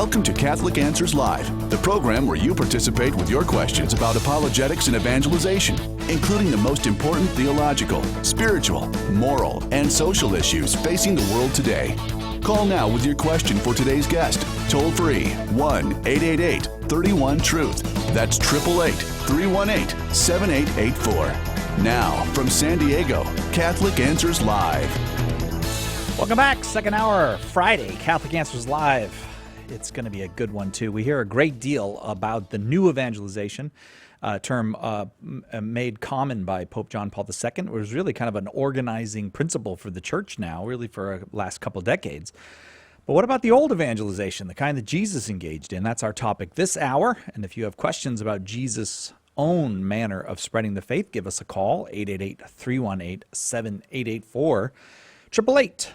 Welcome to Catholic Answers Live, the program where you participate with your questions about apologetics and evangelization, including the most important theological, spiritual, moral, and social issues facing the world today. Call now with your question for today's guest. Toll free 1-888-31-TRUTH. That's 888-318-7884. Now, from San Diego, Catholic Answers Live. Welcome back. Second hour, Friday, Catholic Answers Live. It's going to be a good one, too. We hear a great deal about the new evangelization, term made common by Pope John Paul II. It was really kind of an organizing principle for the church now, really for the last couple decades. But what about the old evangelization, the kind that Jesus engaged in? That's our topic this hour. And if you have questions about Jesus' own manner of spreading the faith, give us a call, 888-318-7884, 888-318-7884.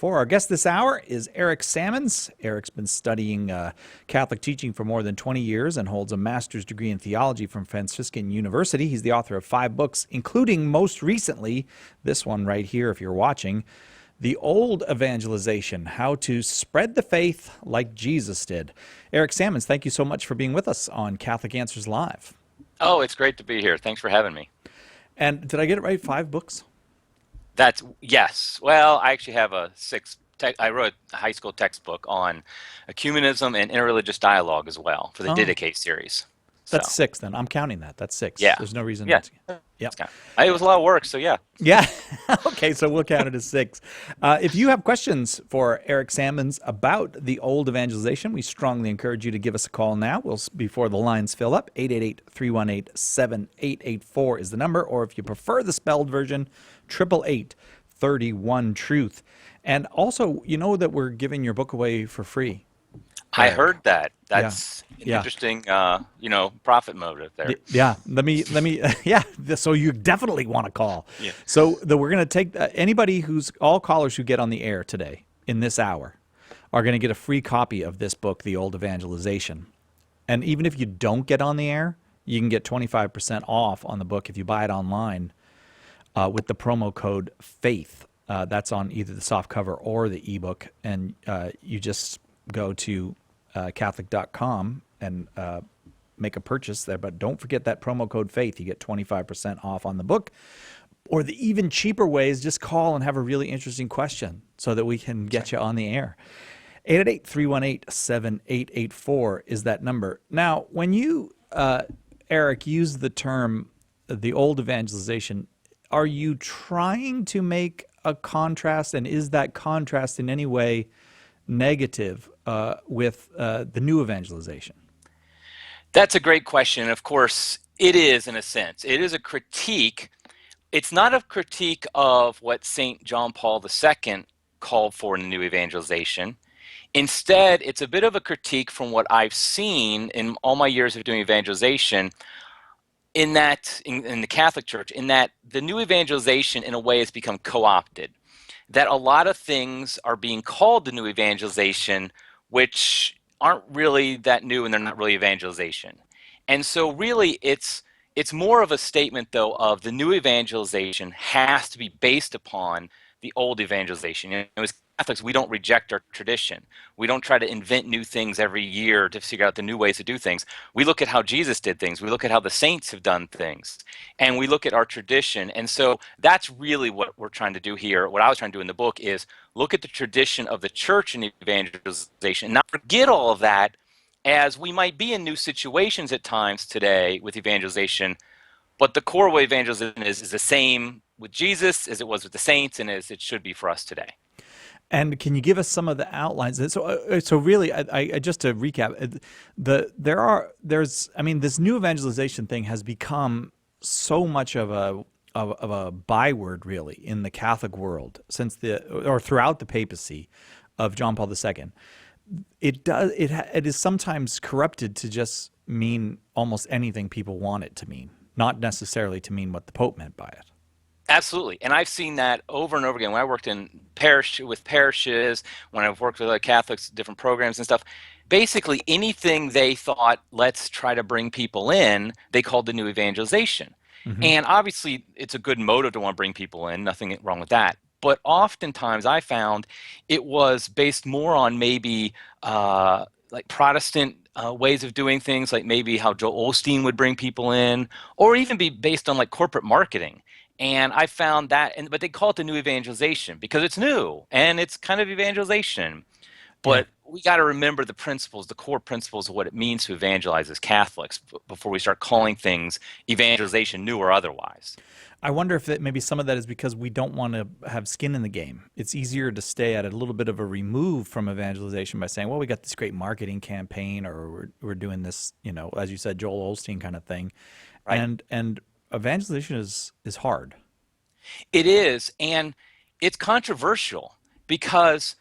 Our guest this hour is Eric Sammons. Eric's been studying Catholic teaching for more than 20 years and holds a master's degree in theology from Franciscan University. He's the author of 5 books, including most recently this one right here, if you're watching, The Old Evangelization, How to Spread the Faith Like Jesus Did. Eric Sammons, thank you so much for being with us on Catholic Answers Live. Oh, it's great to be here. Thanks for having me. And did I get it right, 5 books? Yes. Well, I actually have a 6th. I wrote a high school textbook on ecumenism and interreligious dialogue as well for the Didache series. That's 6 then. I'm counting that. That's 6. Yeah. There's no reason. Yeah. It was a lot of work, so yeah. Yeah. Okay, so we'll count it as 6. If you have questions for Eric Sammons about the old evangelization, we strongly encourage you to give us a call now. Before the lines fill up, 888-318-7884 is the number, or if you prefer the spelled version, 888-31-TRUTH. And also, you know that we're giving your book away for free. I heard that. That's an interesting, profit motive there. Yeah. Let me. Yeah. So you definitely want to call. Yeah. So we're going to take all callers who get on the air today in this hour are going to get a free copy of this book, The Old Evangelization. And even if you don't get on the air, you can get 25% off on the book if you buy it online with the promo code FAITH. That's on either the soft cover or the ebook, and you just go to Catholic.com and make a purchase there. But don't forget that promo code FAITH. You get 25% off on the book. Or the even cheaper way is just call and have a really interesting question so that we can get you on the air. 888-318-7884 is that number. Now, when you, Eric, use the term the old evangelization, are you trying to make a contrast, and is that contrast in any way negative with the new evangelization? That's a great question. Of course, it is in a sense. It is a critique. It's not a critique of what St. John Paul II called for in the new evangelization. Instead, it's a bit of a critique from what I've seen in all my years of doing evangelization in the Catholic Church, in that the new evangelization in a way has become co-opted. That a lot of things are being called the new evangelization, which aren't really that new, and they're not really evangelization. And so really it's more of a statement, though, of the new evangelization has to be based upon the old evangelization. As Catholics, we don't reject our tradition. We don't try to invent new things every year to figure out the new ways to do things. We look at how Jesus did things. We look at how the saints have done things. And we look at our tradition. And so that's really what we're trying to do here. What I was trying to do in the book is look at the tradition of the church in evangelization and not forget all of that, as we might be in new situations at times today with evangelization. But the core way evangelization is the same with Jesus as it was with the saints and as it should be for us today. And can you give us some of the outlines? So really, I just to recap, this new evangelization thing has become so much of a byword, really, in the Catholic world throughout the papacy of John Paul II. It is sometimes corrupted to just mean almost anything people want it to mean, not necessarily to mean what the Pope meant by it. Absolutely. And I've seen that over and over again. When I worked with parishes, when I've worked with other Catholics, different programs and stuff, basically anything they thought, let's try to bring people in, they called the new evangelization. Mm-hmm. And obviously it's a good motive to want to bring people in, nothing wrong with that. but oftentimes I found it was based more on maybe like Protestant ways of doing things, like maybe how Joel Osteen would bring people in, or even be based on like corporate marketing. And I found that, but they call it the new evangelization because it's new and it's kind of evangelization. But we got to remember the principles, the core principles of what it means to evangelize as Catholics before we start calling things evangelization, new or otherwise. I wonder if maybe some of that is because we don't want to have skin in the game. It's easier to stay at a little bit of a remove from evangelization by saying, well, we got this great marketing campaign, or we're doing this, as you said, Joel Osteen kind of thing. Right. And evangelization is hard. It is, and it's controversial because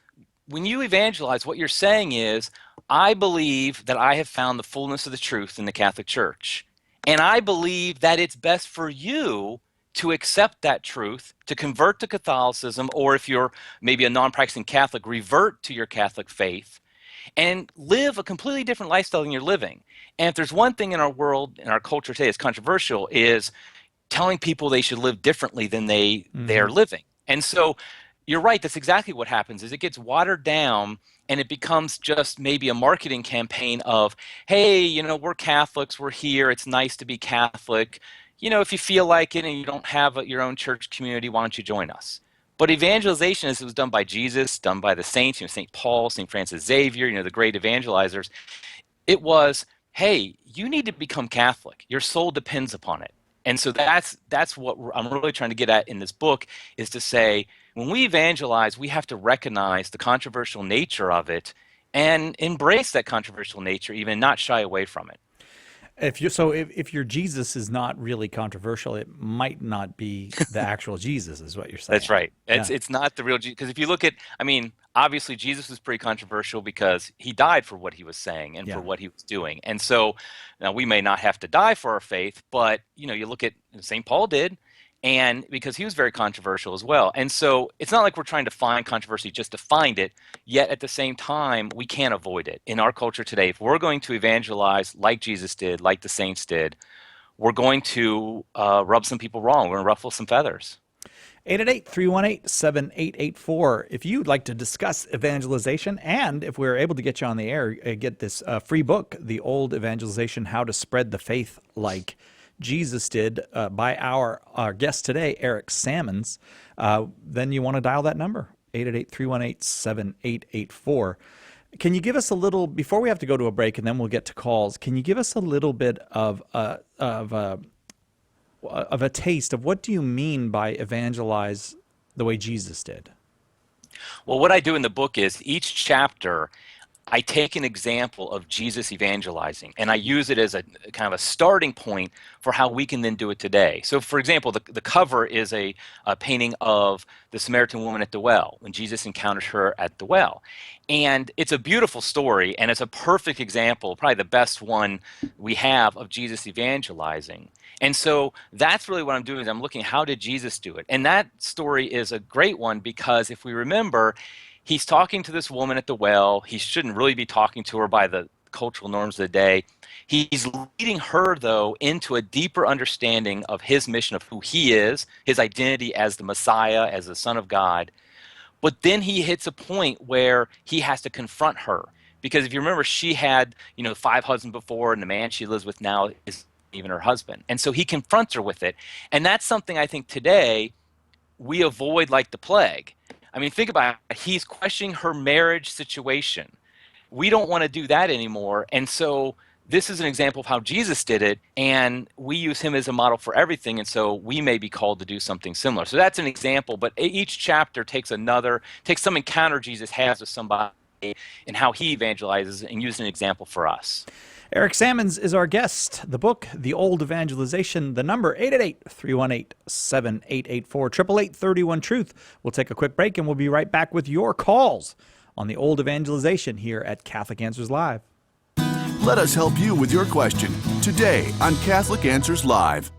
when you evangelize, what you're saying is, I believe that I have found the fullness of the truth in the Catholic Church, and I believe that it's best for you to accept that truth, to convert to Catholicism, or if you're maybe a non-practicing Catholic, revert to your Catholic faith and live a completely different lifestyle than you're living. And if there's one thing in our world, in our culture today that's controversial, is telling people they should live differently than they're living. And so you're right, that's exactly what happens, is it gets watered down and it becomes just maybe a marketing campaign of, hey, we're Catholics, we're here, it's nice to be Catholic. If you feel like it and you don't have your own church community, why don't you join us? But evangelization, as it was done by Jesus, done by the saints, St. Paul, St. Francis Xavier, the great evangelizers, it was, hey, you need to become Catholic. Your soul depends upon it. And so that's what I'm really trying to get at in this book, is to say, when we evangelize, we have to recognize the controversial nature of it and embrace that controversial nature, even not shy away from it. If your Jesus is not really controversial, it might not be the actual Jesus, is what you're saying. That's right. It's not the real Jesus. Because if you look at, obviously Jesus was pretty controversial because he died for what he was saying and for what he was doing. And so now we may not have to die for our faith, but you look at St. Paul did, and because he was very controversial as well. And so it's not like we're trying to find controversy just to find it, yet at the same time, we can't avoid it. In our culture today, if we're going to evangelize like Jesus did, like the saints did, we're going to rub some people wrong. We're going to ruffle some feathers. 888-318-7884. If you'd like to discuss evangelization, and if we're able to get you on the air, get this free book, The Old Evangelization, How to Spread the Faith Like Jesus Did, by our guest today, Eric Sammons, then you want to dial that number, 888-318-7884. Can you give us a little, before we have to go to a break and then we'll get to calls, can you give us a little bit of a taste of what do you mean by evangelize the way Jesus did? Well, what I do in the book is each chapter I take an example of Jesus evangelizing, and I use it as a kind of a starting point for how we can then do it today. So, for example, the cover is a painting of the Samaritan woman at the well, when Jesus encounters her at the well. And it's a beautiful story, and it's a perfect example, probably the best one we have, of Jesus evangelizing. And so that's really what I'm doing, is I'm looking, how did Jesus do it? And that story is a great one because if we remember, he's talking to this woman at the well. He shouldn't really be talking to her by the cultural norms of the day. He's leading her, though, into a deeper understanding of his mission, of who he is, his identity as the Messiah, as the Son of God. But then he hits a point where he has to confront her. Because if you remember, she had 5 husbands before, and the man she lives with now is even her husband. And so he confronts her with it. And that's something I think today we avoid like the plague. Think about it. He's questioning her marriage situation. We don't want to do that anymore. And so this is an example of how Jesus did it, and we use him as a model for everything, and so we may be called to do something similar. So that's an example, but each chapter takes some encounter Jesus has with somebody and how he evangelizes and uses an example for us. Eric Sammons is our guest. The book, The Old Evangelization, the number 888-318-7884, 888-31-TRUTH. We'll take a quick break and we'll be right back with your calls on The Old Evangelization here at Catholic Answers Live. Let us help you with your question today on Catholic Answers Live.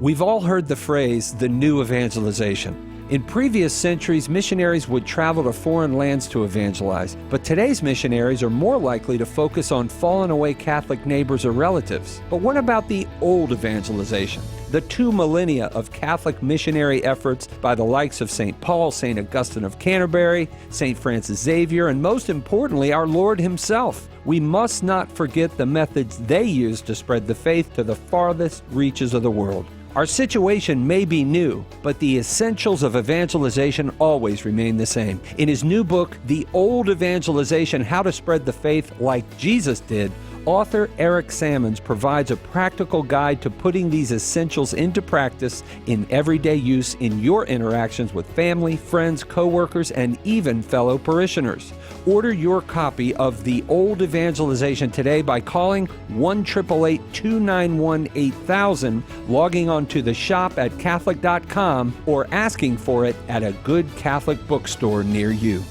We've all heard the phrase, the new evangelization. In previous centuries, missionaries would travel to foreign lands to evangelize, but today's missionaries are more likely to focus on fallen away Catholic neighbors or relatives. But what about the old evangelization? The 2 millennia of Catholic missionary efforts by the likes of St. Paul, St. Augustine of Canterbury, St. Francis Xavier, and most importantly, our Lord himself. We must not forget the methods they used to spread the faith to the farthest reaches of the world. Our situation may be new, but the essentials of evangelization always remain the same. In his new book, The Old Evangelization: How to Spread the Faith Like Jesus Did, author Eric Sammons provides a practical guide to putting these essentials into practice in everyday use in your interactions with family, friends, co-workers, and even fellow parishioners. Order your copy of The Old Evangelization today by calling 1-888-291-8000, logging on to the shop at Catholic.com, or asking for it at a good Catholic bookstore near you.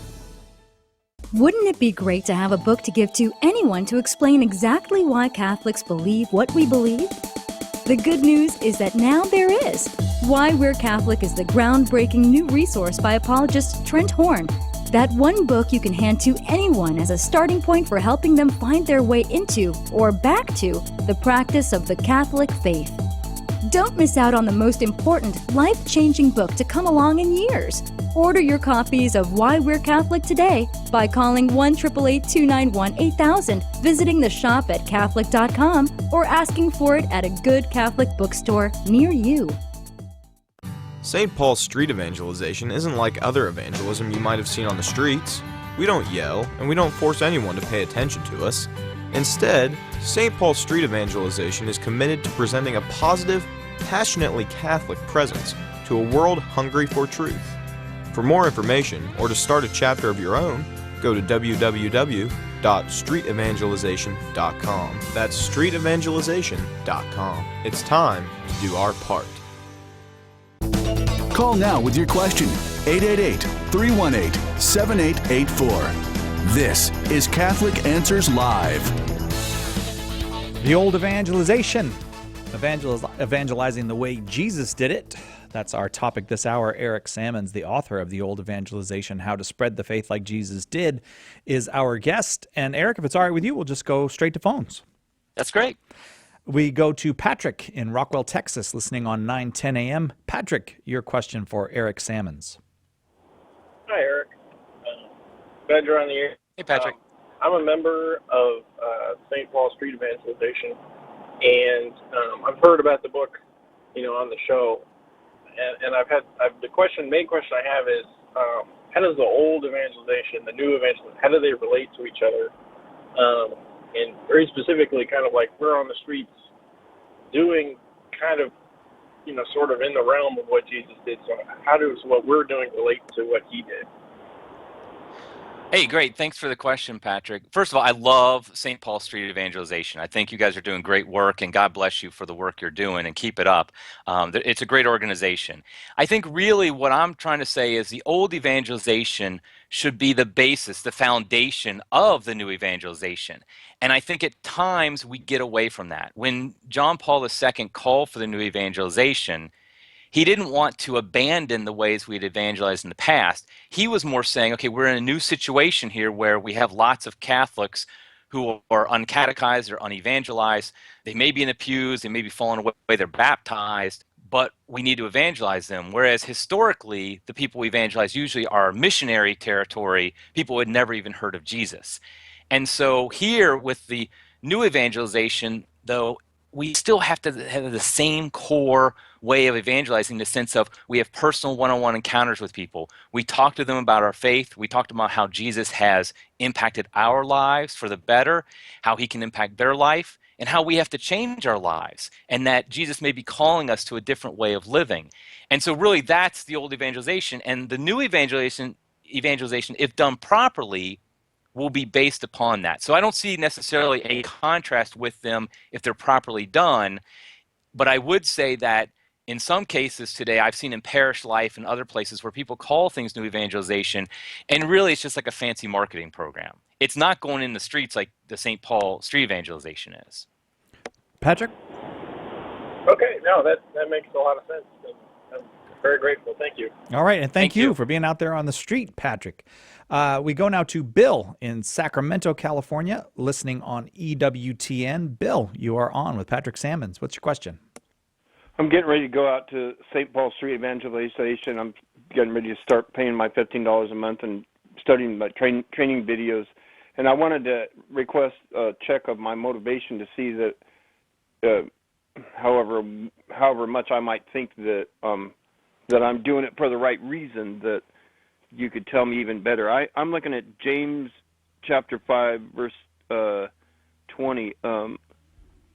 Wouldn't it be great to have a book to give to anyone to explain exactly why Catholics believe what we believe? The good news is that now there is. Why We're Catholic is the groundbreaking new resource by apologist Trent Horn. That one book you can hand to anyone as a starting point for helping them find their way into, or back to, the practice of the Catholic faith. Don't miss out on the most important, life-changing book to come along in years. Order your copies of Why We're Catholic today by calling 1-888-291-8000, visiting the shop at Catholic.com, or asking for it at a good Catholic bookstore near you. St. Paul's street evangelization isn't like other evangelism you might have seen on the streets. We don't yell, and we don't force anyone to pay attention to us. Instead, St. Paul's street evangelization is committed to presenting a positive, passionately Catholic presence to a world hungry for truth. For more information, or to start a chapter of your own, go to www.streetevangelization.com. That's streetevangelization.com. It's time to do our part. Call now with your question. 888-318-7884. This is Catholic Answers Live. The Old Evangelization. Evangelizing the way Jesus did it. That's our topic this hour. Eric Sammons, the author of The Old Evangelization: How to Spread the Faith Like Jesus Did, is our guest. And Eric, if it's all right with you, we'll just go straight to phones. That's great. We go to Patrick in Rockwell, Texas, listening on 9:10 a.m. Patrick, your question for Eric Sammons. Hi, Eric. Glad you're on the air. Hey, Patrick. I'm a member of St. Paul Street Evangelization, and I've heard about the book, on the show. And the main question I have is, how does the old evangelization, the new evangelization, how do they relate to each other? And very specifically, kind of like we're on the streets doing kind of, sort of in the realm of what Jesus did. So how does what we're doing relate to what he did? Hey, great. Thanks for the question, Patrick. First of all, I love St. Paul Street Evangelization. I think you guys are doing great work, and God bless you for the work you're doing, and keep it up. It's a great organization. I think really what I'm trying to say is the old evangelization should be the basis, the foundation of the new evangelization. And I think at times we get away from that. When John Paul II called for the new evangelization, he didn't want to abandon the ways we'd evangelized in the past. He was more saying, okay, we're in a new situation here where we have lots of Catholics who are uncatechized or unevangelized. They may be in the pews, they may be falling away, they're baptized, but we need to evangelize them. Whereas historically, the people we evangelize usually are missionary territory, people who had never even heard of Jesus. And so here with the new evangelization, though, we still have to have the same core way of evangelizing, in the sense of we have personal one-on-one encounters with people. We talk to them about our faith. We talk to them about how Jesus has impacted our lives for the better, how he can impact their life, and how we have to change our lives, and that Jesus may be calling us to a different way of living. And so really that's the old evangelization. And the new evangelization, if done properly, will be based upon that. So I don't see necessarily a contrast with them if they're properly done, but I would say that in some cases today, I've seen in parish life and other places where people call things new evangelization, and really it's just like a fancy marketing program. It's not going in the streets like the St. Paul Street Evangelization is. Patrick? Okay, no, that makes a lot of sense. And Very grateful. Thank you. All right, and thank Thank you you. for being out there on the street, Patrick. We go now to Bill in Sacramento, California, listening on EWTN. Bill, you are on with Patrick Sammons. What's your question? I'm getting ready to go out to St. Paul Street Evangelization. I'm getting ready to start paying my $15 a month and studying my training videos. And I wanted to request a check of my motivation to see that, however much I might think that that I'm doing it for the right reason, that you could tell me even better. I'm looking at James chapter 5, verse 20.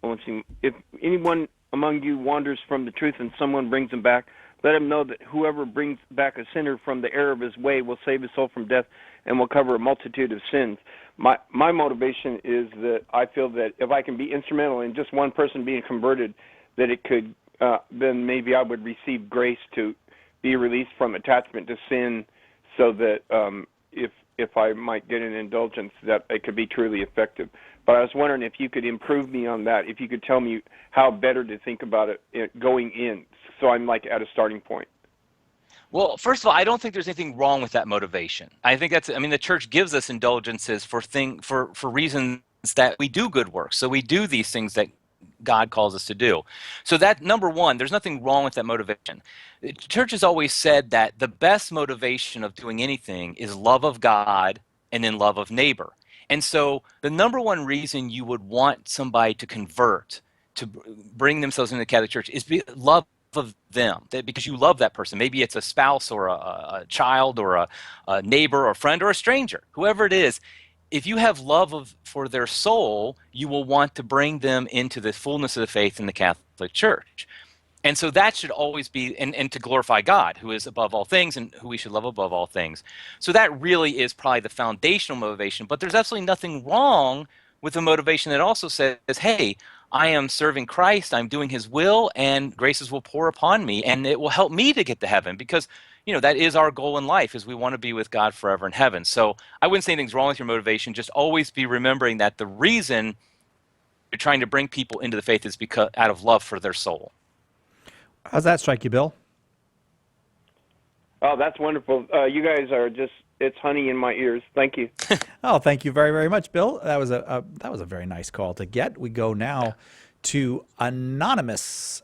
Let's see. If anyone among you wanders from the truth and someone brings him back, let him know that whoever brings back a sinner from the error of his way will save his soul from death and will cover a multitude of sins. My motivation is that I feel that if I can be instrumental in just one person being converted, that it could, then maybe I would receive grace to be released from attachment to sin, so that if I might get an indulgence, that it could be truly effective. But I was wondering if you could improve me on that, if you could tell me how better to think about it going in, so I'm like at a starting point. Well, first of all, I don't think there's anything wrong with that motivation. I think the church gives us indulgences for reasons that we do good works. So we do these things that God calls us to do. So that, number one, there's nothing wrong with that motivation. The church has always said that the best motivation of doing anything is love of God and then love of neighbor. And so the number one reason you would want somebody to convert, to bring themselves into the Catholic Church, is love of them, because you love that person. Maybe it's a spouse or a child or a neighbor or a friend or a stranger, whoever it is. If you have love for their soul, you will want to bring them into the fullness of the faith in the Catholic Church. And so that should always be, and to glorify God, who is above all things and who we should love above all things. So that really is probably the foundational motivation. But there's absolutely nothing wrong with a motivation that also says, hey, I am serving Christ, I'm doing his will, and graces will pour upon me, and it will help me to get to heaven, because that is our goal in life, is we want to be with God forever in heaven. So I wouldn't say anything's wrong with your motivation, just always be remembering that the reason you're trying to bring people into the faith is because out of love for their soul. How's that strike you, Bill? Oh, that's wonderful. You guys are just, it's honey in my ears. Thank you. Oh, thank you very, very much, Bill. That was a very nice call to get. We go now to Anonymous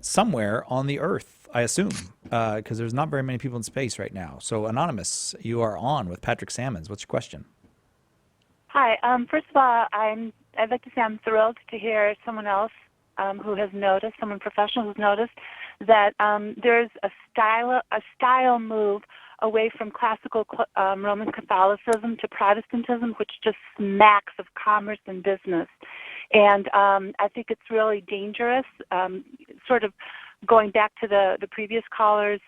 somewhere on the earth, I assume, because there's not very many people in space right now. So, Anonymous, you are on with Patrick Sammons. What's your question? Hi. First of all, I'd like to say I'm thrilled to hear someone else who has noticed, someone professional who's noticed that there's a style move away from classical Roman Catholicism to Protestantism, which just smacks of commerce and business. And I think it's really dangerous, sort of going back to the previous caller's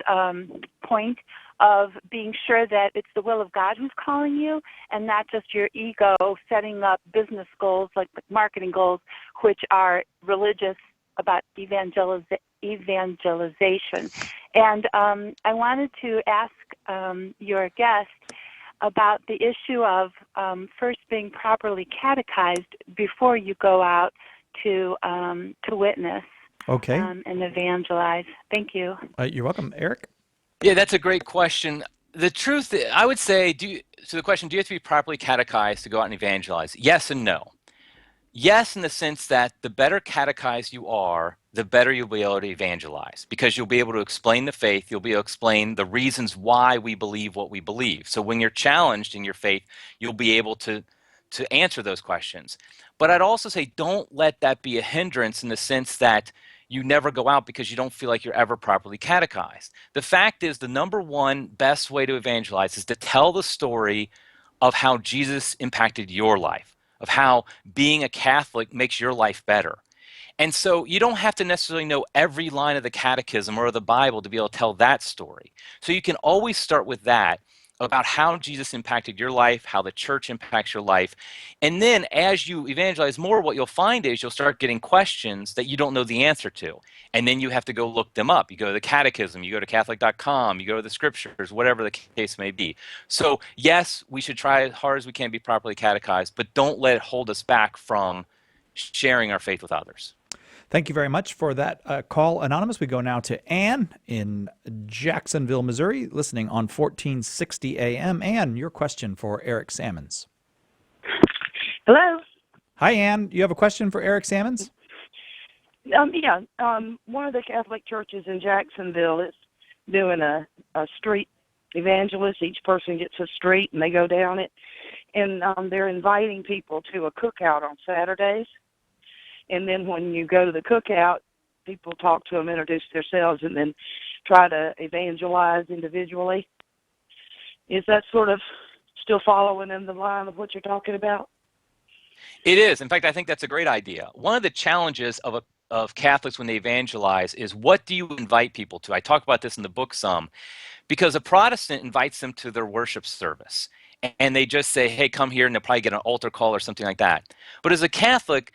point of being sure that it's the will of God who's calling you and not just your ego setting up business goals like marketing goals, which are religious about evangelization. And I wanted to ask your guest about the issue of first being properly catechized before you go out to witness, okay, and evangelize. Thank you. You're welcome. Eric? Yeah, that's a great question. The truth, I would say, so the question, do you have to be properly catechized to go out and evangelize? Yes and no. Yes, in the sense that the better catechized you are, the better you'll be able to evangelize, because you'll be able to explain the faith, you'll be able to explain the reasons why we believe what we believe. So when you're challenged in your faith, you'll be able to answer those questions. But I'd also say don't let that be a hindrance in the sense that you never go out because you don't feel like you're ever properly catechized. The fact is, the number one best way to evangelize is to tell the story of how Jesus impacted your life, of how being a Catholic makes your life better. And so you don't have to necessarily know every line of the catechism or the Bible to be able to tell that story. So you can always start with that, about how Jesus impacted your life, how the church impacts your life. And then as you evangelize more, what you'll find is you'll start getting questions that you don't know the answer to. And then you have to go look them up. You go to the catechism, you go to Catholic.com, you go to the scriptures, whatever the case may be. So yes, we should try as hard as we can to be properly catechized, but don't let it hold us back from sharing our faith with others. Thank you very much for that call, Anonymous. We go now to Ann in Jacksonville, Missouri, listening on 1460 AM. Ann, your question for Eric Sammons. Hello. Hi, Ann. You have a question for Eric Sammons? One of the Catholic churches in Jacksonville is doing a street evangelist. Each person gets a street and they go down it. And they're inviting people to a cookout on Saturdays. And then when you go to the cookout, people talk to them, introduce themselves, and then try to evangelize individually. Is that sort of still following in the line of what you're talking about? It is. In fact, I think that's a great idea. One of the challenges of Catholics when they evangelize is, what do you invite people to? I talk about this in the book some, because a Protestant invites them to their worship service. And they just say, hey, come here, and they'll probably get an altar call or something like that. But as a Catholic,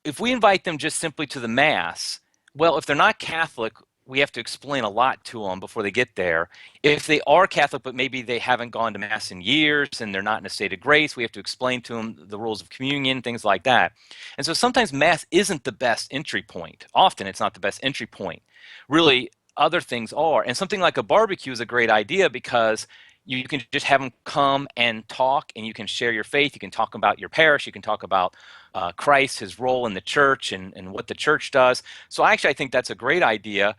if we invite them just simply to the Mass, well, if they're not Catholic, we have to explain a lot to them before they get there. If they are Catholic, but maybe they haven't gone to Mass in years and they're not in a state of grace, we have to explain to them the rules of communion, things like that. And so sometimes Mass isn't the best entry point. Often it's not the best entry point. Really, other things are. And something like a barbecue is a great idea, because you can just have them come and talk, and you can share your faith. You can talk about your parish. You can talk about Christ, his role in the church, and what the church does. So I think that's a great idea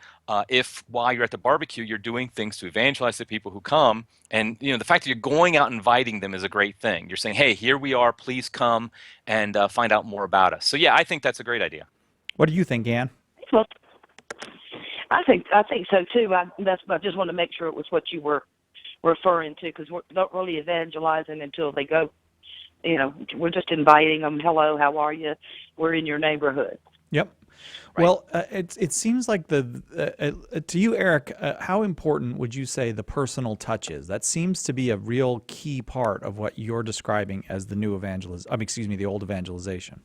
if while you're at the barbecue, you're doing things to evangelize the people who come. And the fact that you're going out and inviting them is a great thing. You're saying, hey, here we are. Please come and find out more about us. So, yeah, I think that's a great idea. What do you think, Ann? Well, I think so, too. I just wanted to make sure it was what you were referring to, because we're not really evangelizing until they go. We're just inviting them. Hello, how are you? We're in your neighborhood. Yep. Right. Well, it seems like to you, Eric, how important would you say the personal touch is? That seems to be a real key part of what you're describing as the new the old evangelization.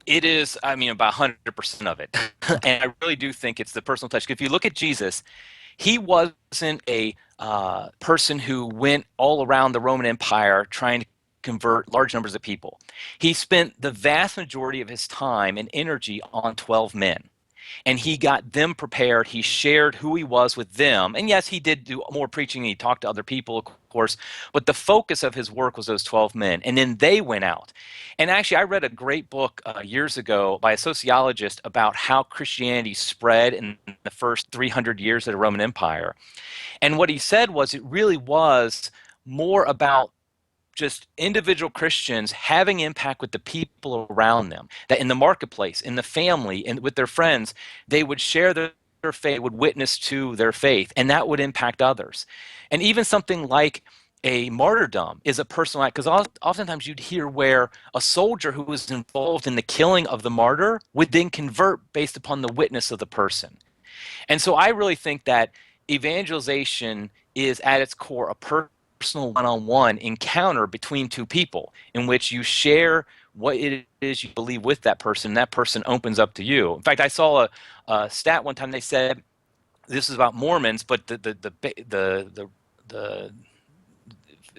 It is, about 100% of it. And I really do think it's the personal touch. If you look at Jesus, he wasn't a person who went all around the Roman Empire trying to convert large numbers of people. He spent the vast majority of his time and energy on 12 men. And he got them prepared. He shared who he was with them. And yes, he did do more preaching. He talked to other people, of course. But the focus of his work was those 12 men. And then they went out. And actually, I read a great book years ago by a sociologist about how Christianity spread in the first 300 years of the Roman Empire. And what he said was, it really was more about just individual Christians having impact with the people around them, that in the marketplace, in the family, and with their friends, they would share their faith, would witness to their faith, and that would impact others. And even something like a martyrdom is a personal act, because oftentimes you'd hear where a soldier who was involved in the killing of the martyr would then convert based upon the witness of the person. And so I really think that evangelization is at its core a personal one-on-one encounter between two people in which you share what it is you believe with that person, and that person opens up to you. In fact, I saw a stat one time. They said this is about Mormons, but the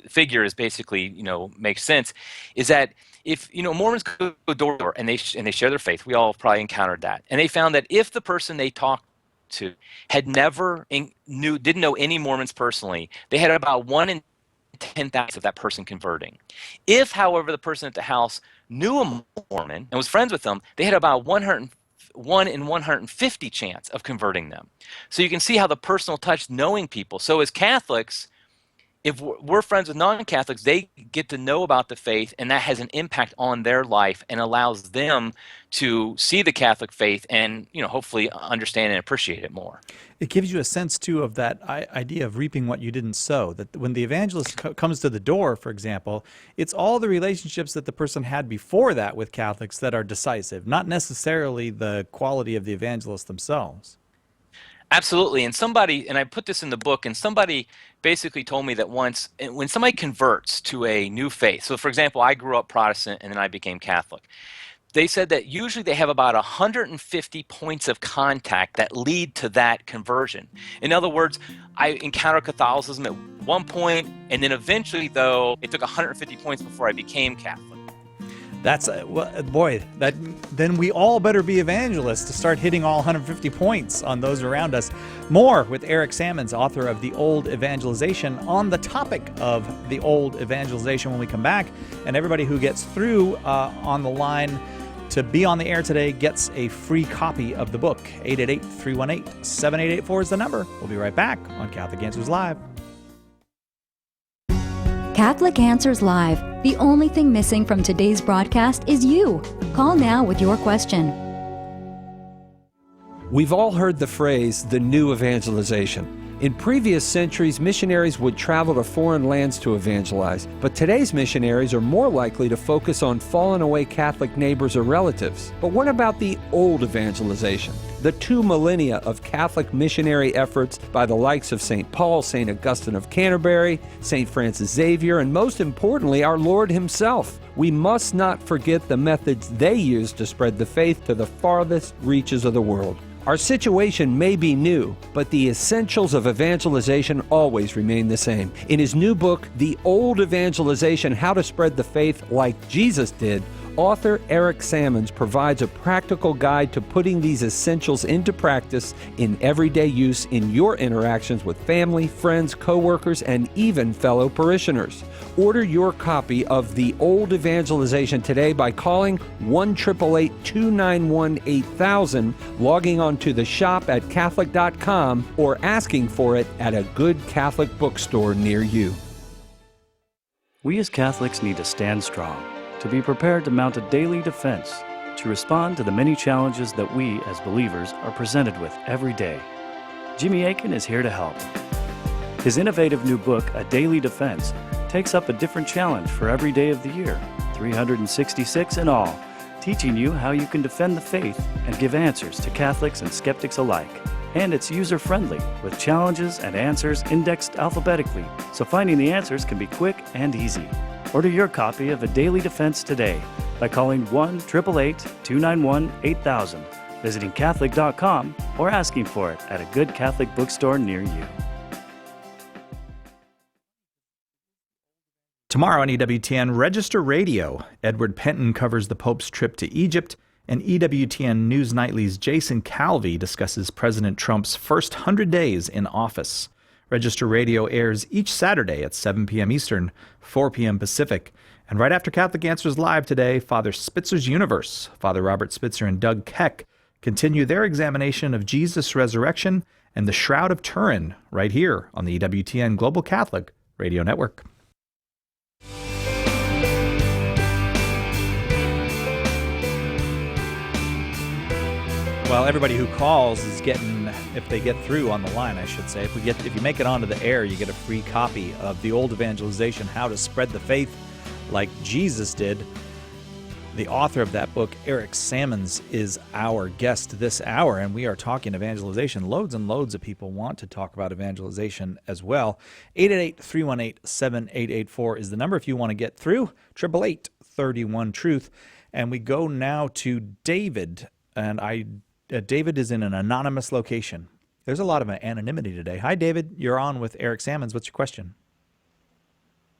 figure is basically, makes sense, is that if Mormons go door to door and they share their faith, we all probably encountered that, and they found that if the person they talked to had didn't know any Mormons personally, they had about 1 in 10,000 of that person converting. If, however, the person at the house knew a Mormon and was friends with them, they had about 1 in 150 chance of converting them. So you can see how the personal touch, knowing people. So as Catholics, if we're friends with non-Catholics, they get to know about the faith, and that has an impact on their life and allows them to see the Catholic faith and, hopefully understand and appreciate it more. It gives you a sense, too, of that idea of reaping what you didn't sow, that when the evangelist comes to the door, for example, it's all the relationships that the person had before that with Catholics that are decisive, not necessarily the quality of the evangelists themselves. Absolutely. And I put this in the book, and somebody basically told me that once, when somebody converts to a new faith, so for example, I grew up Protestant and then I became Catholic, they said that usually they have about 150 points of contact that lead to that conversion. In other words, I encountered Catholicism at one point, and then eventually, though, it took 150 points before I became Catholic. That's boy. Then we all better be evangelists to start hitting all 150 points on those around us. More with Eric Sammons, author of The Old Evangelization, on the topic of the old evangelization when we come back. And everybody who gets through on the line to be on the air today gets a free copy of the book. 888-318-7884 is the number. We'll be right back on Catholic Answers Live. Catholic Answers Live. The only thing missing from today's broadcast is you. Call now with your question. We've all heard the phrase, the new evangelization. In previous centuries, missionaries would travel to foreign lands to evangelize, but today's missionaries are more likely to focus on fallen away Catholic neighbors or relatives. But what about the old evangelization? The 2 millennia of Catholic missionary efforts by the likes of St. Paul, St. Augustine of Canterbury, St. Francis Xavier, and most importantly, our Lord himself. We must not forget the methods they used to spread the faith to the farthest reaches of the world. Our situation may be new, but the essentials of evangelization always remain the same. In his new book, The Old Evangelization, How to Spread the Faith Like Jesus Did, author Eric Sammons provides a practical guide to putting these essentials into practice in everyday use in your interactions with family, friends, co-workers, and even fellow parishioners. Order your copy of The Old Evangelization today by calling 1-888-291-8000, logging on to the shop at Catholic.com, or asking for it at a good Catholic bookstore near you. We as Catholics need to stand strong, to be prepared to mount a daily defense, to respond to the many challenges that we as believers are presented with every day. Jimmy Akin is here to help. His innovative new book, A Daily Defense, takes up a different challenge for every day of the year, 366 in all, teaching you how you can defend the faith and give answers to Catholics and skeptics alike. And it's user-friendly, with challenges and answers indexed alphabetically, so finding the answers can be quick and easy. Order your copy of A Daily Defense today by calling 1-888-291-8000, visiting Catholic.com, or asking for it at a good Catholic bookstore near you. Tomorrow on EWTN Register Radio, Edward Penton covers the Pope's trip to Egypt, and EWTN News Nightly's Jason Calvi discusses President Trump's first 100 days in office. Register Radio airs each Saturday at 7 p.m. Eastern, 4 p.m. Pacific. And right after Catholic Answers Live today, Father Spitzer's Universe, Father Robert Spitzer and Doug Keck, continue their examination of Jesus' resurrection and the Shroud of Turin right here on the EWTN Global Catholic Radio Network. Well, everybody who calls is getting, if they get through on the line, I should say, if you make it onto the air, you get a free copy of The Old Evangelization, How to Spread the Faith Like Jesus Did. The author of that book, Eric Sammons, is our guest this hour, and we are talking evangelization. Loads and loads of people want to talk about evangelization as well. 888-318-7884 is the number if you want to get through. 888-31-TRUTH. And we go now to David, and David is in an anonymous location. There's a lot of anonymity today. Hi, David. You're on with Eric Sammons. What's your question?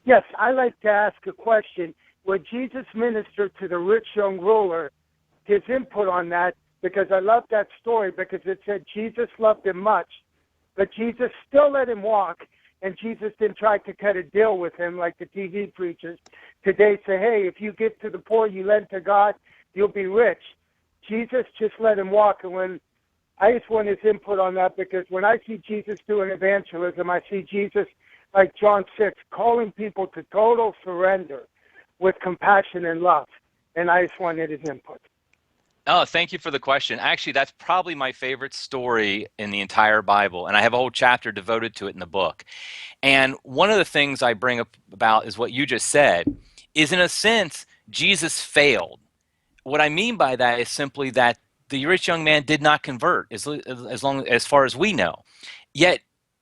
Yes, I'd like to ask a question. Would Jesus minister to the rich young ruler, his input on that? Because I love that story, because it said Jesus loved him much, but Jesus still let him walk, and Jesus didn't try to cut a deal with him like the TV preachers today say, hey, if you give to the poor, you lend to God, you'll be rich. Jesus just let him walk, and I just want his input on that, because when I see Jesus doing evangelism, I see Jesus, like John 6, calling people to total surrender with compassion and love, and I just wanted his input. Oh, thank you for the question. Actually, that's probably my favorite story in the entire Bible, and I have a whole chapter devoted to it in the book. And one of the things I bring up about is what you just said, is in a sense, Jesus failed. What I mean by that is simply that the rich young man did not convert, as far as we know. Yet,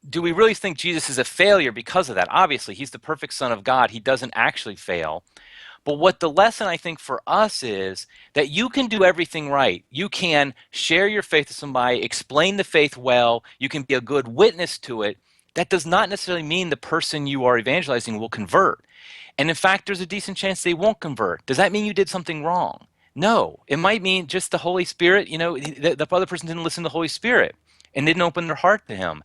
do we really think Jesus is a failure because of that? Obviously, he's the perfect Son of God. He doesn't actually fail. But what the lesson I think for us is that you can do everything right. You can share your faith with somebody, explain the faith well, you can be a good witness to it. that does not necessarily mean the person you are evangelizing will convert. And in fact, there's a decent chance they won't convert. Does that mean you did something wrong? No. It might mean just the Holy Spirit, the other person didn't listen to the Holy Spirit and didn't open their heart to him.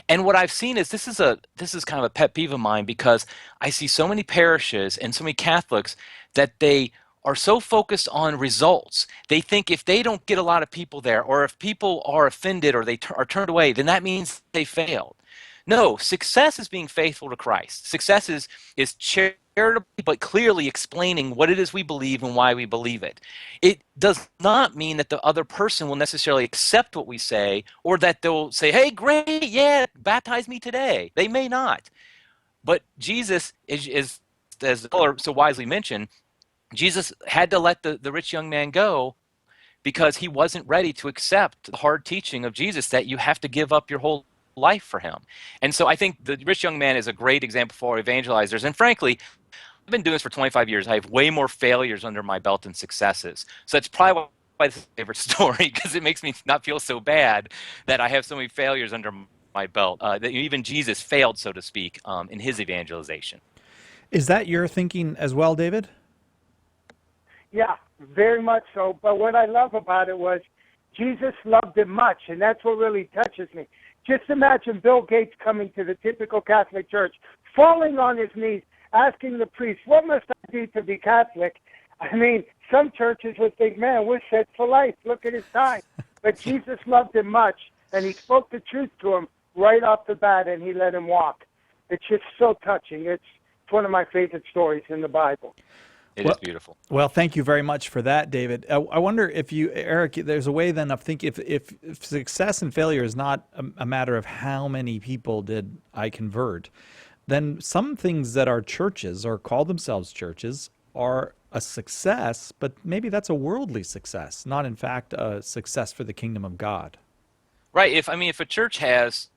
And what I've seen is this is kind of a pet peeve of mine, because I see so many parishes and so many Catholics that they are so focused on results. They think if they don't get a lot of people there, or if people are offended or they are turned away, then that means they failed. No, success is being faithful to Christ. Success is charitable, but clearly explaining what it is we believe and why we believe it. It does not mean that the other person will necessarily accept what we say, or that they'll say, hey, great, yeah, baptize me today. They may not. But Jesus is as the caller so wisely mentioned, Jesus had to let the rich young man go because he wasn't ready to accept the hard teaching of Jesus that you have to give up your whole life for him. And so I think the rich young man is a great example for evangelizers. And frankly, I've been doing this for 25 years. I have way more failures under my belt than successes. So that's probably why it's my favorite story, because it makes me not feel so bad that I have so many failures under my belt, that even Jesus failed, so to speak, in his evangelization. Is that your thinking as well, David? Yeah, very much so. But what I love about it was Jesus loved him much, and that's what really touches me. Just imagine Bill Gates coming to the typical Catholic church, falling on his knees, asking the priest, what must I do to be Catholic? I mean, some churches would think, man, we're set for life. Look at his time. But Jesus loved him much, and he spoke the truth to him right off the bat, and he let him walk. It's just so touching. It's one of my favorite stories in the Bible. It is beautiful. Well, thank you very much for that, David. I wonder if you, Eric, there's a way then of thinking, if success and failure is not a matter of how many people did I convert, then some things that are churches or call themselves churches are a success, but maybe that's a worldly success, not in fact a success for the kingdom of God. Right. If a church has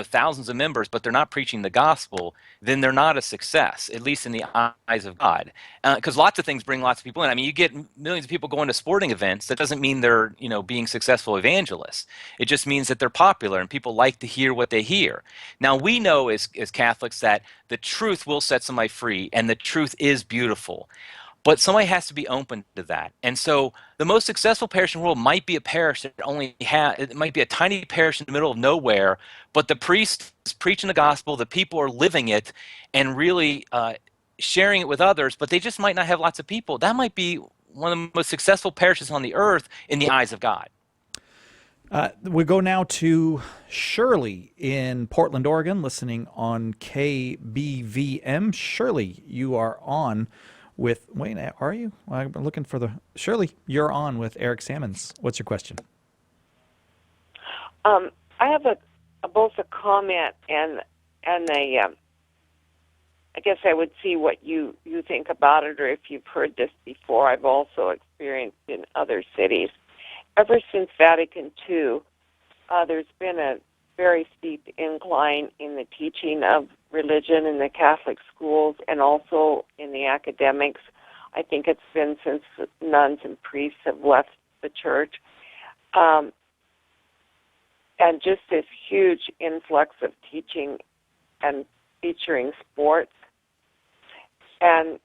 thousands of members, but they're not preaching the gospel, then they're not a success, at least in the eyes of God. Because lots of things bring lots of people in. I mean, you get millions of people going to sporting events. That doesn't mean they're, being successful evangelists. It just means that they're popular and people like to hear what they hear. Now, we know as Catholics that the truth will set somebody free, and the truth is beautiful. But somebody has to be open to that. And so the most successful parish in the world might be a parish that it might be a tiny parish in the middle of nowhere, but the priest is preaching the gospel, the people are living it and really sharing it with others, but they just might not have lots of people. That might be one of the most successful parishes on the earth in the eyes of God. We go now to Shirley in Portland, Oregon, listening on KBVM. Shirley, you are on with, wait, are you? I'm looking for Shirley, you're on with Eric Sammons. What's your question? I have both a comment and a, I guess I would see what you think about it, or if you've heard this before. I've also experienced in other cities. Ever since Vatican II, there's been a very steep incline in the teaching of religion in the Catholic schools and also in the academics. I think it's been since nuns and priests have left the church. And just this huge influx of teaching and featuring sports. And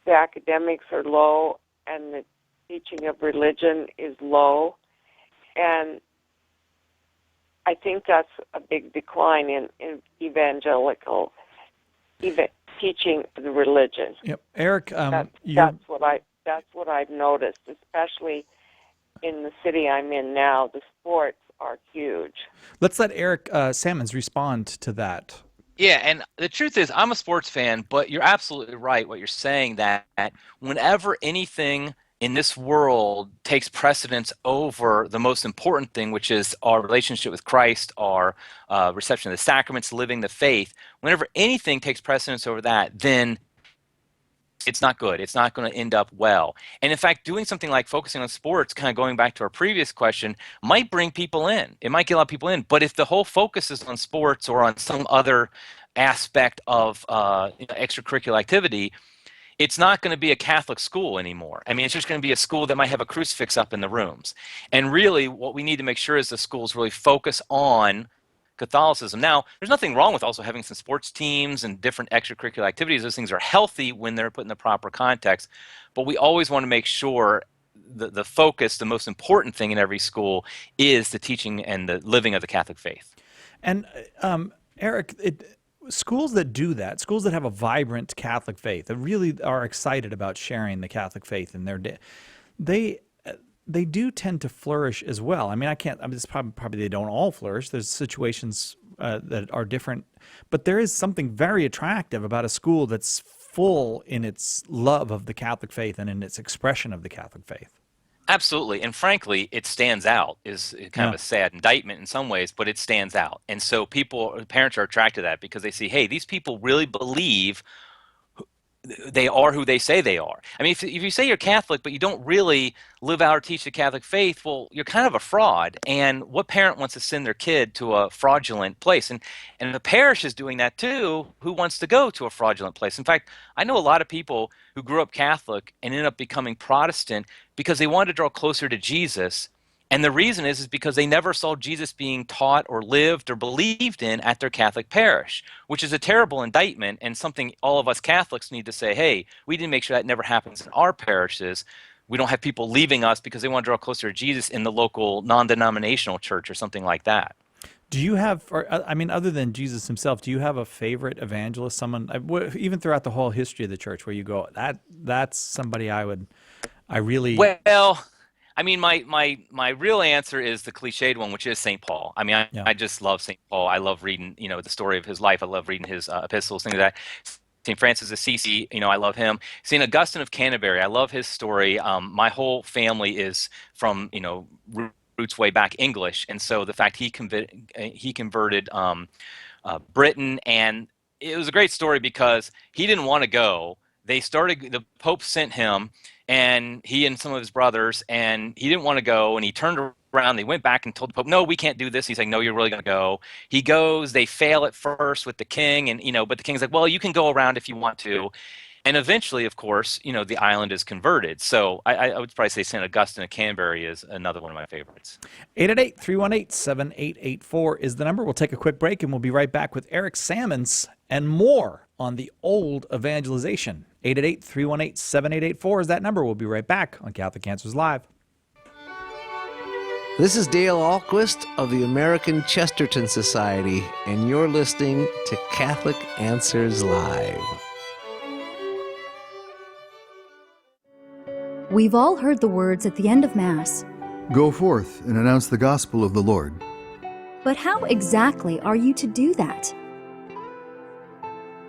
the academics are low, and the teaching of religion is low. And I think that's a big decline in evangelical teaching the religion. Yep, Eric, that's what I've noticed, especially in the city I'm in now. The sports are huge. Let's let Eric Sammons respond to that. Yeah, and the truth is, I'm a sports fan, but you're absolutely right what you're saying, that whenever anything in this world takes precedence over the most important thing, which is our relationship with Christ, our reception of the sacraments, living the faith, whenever anything takes precedence over that, then it's not good. It's not going to end up well. And in fact, doing something like focusing on sports, kind of going back to our previous question, might bring people in. It might get a lot of people in. But if the whole focus is on sports or on some other aspect of extracurricular activity, it's not going to be a Catholic school anymore. I mean, it's just going to be a school that might have a crucifix up in the rooms. And really, what we need to make sure is the schools really focus on Catholicism. Now, there's nothing wrong with also having some sports teams and different extracurricular activities. Those things are healthy when they're put in the proper context. But we always want to make sure the focus, the most important thing in every school, is the teaching and the living of the Catholic faith. And Eric, schools that do that, schools that have a vibrant Catholic faith, that really are excited about sharing the Catholic faith in their day, they do tend to flourish as well. I mean, it's probably they don't all flourish. There's situations that are different, but there is something very attractive about a school that's full in its love of the Catholic faith and in its expression of the Catholic faith. Absolutely. And frankly, it stands out, is kind of a sad indictment in some ways, but it stands out. And so parents are attracted to that because they see, hey, these people really believe they are who they say they are. I mean, if you say you're Catholic, but you don't really live out or teach the Catholic faith, well, you're kind of a fraud. And what parent wants to send their kid to a fraudulent place? And the parish is doing that too. Who wants to go to a fraudulent place? In fact, I know a lot of people who grew up Catholic and ended up becoming Protestant because they wanted to draw closer to Jesus. And the reason is because they never saw Jesus being taught or lived or believed in at their Catholic parish, which is a terrible indictment and something all of us Catholics need to say, hey, we need to make sure that never happens in our parishes. We don't have people leaving us because they want to draw closer to Jesus in the local non-denominational church or something like that. Do you have, other than Jesus himself, do you have a favorite evangelist, someone, even throughout the whole history of the church, where you go, that's somebody Well, I mean, my real answer is the cliched one, which is St. Paul. I mean, I just love St. Paul. I love reading, the story of his life. I love reading his epistles, things like that. St. Francis of Assisi, I love him. St. Augustine of Canterbury, I love his story. My whole family is from, roots way back English, and so the fact he converted Britain, and it was a great story because he didn't want to go. The Pope sent him, and he and some of his brothers, and he didn't want to go, and he turned around, they went back and told the Pope, no, we can't do this. He's like, no, you're really going to go. He goes, they fail at first with the king, and but the king's like, well, you can go around if you want to. And eventually, of course, the island is converted. So I would probably say St. Augustine of Canterbury is another one of my favorites. 888-318-7884 is the number. We'll take a quick break, and we'll be right back with Eric Sammons and more on the old evangelization. 888-318-7884 is that number. We'll be right back on Catholic Answers Live. This is Dale Ahlquist of the American Chesterton Society, and you're listening to Catholic Answers Live. We've all heard the words at the end of Mass. Go forth and announce the gospel of the Lord. But how exactly are you to do that?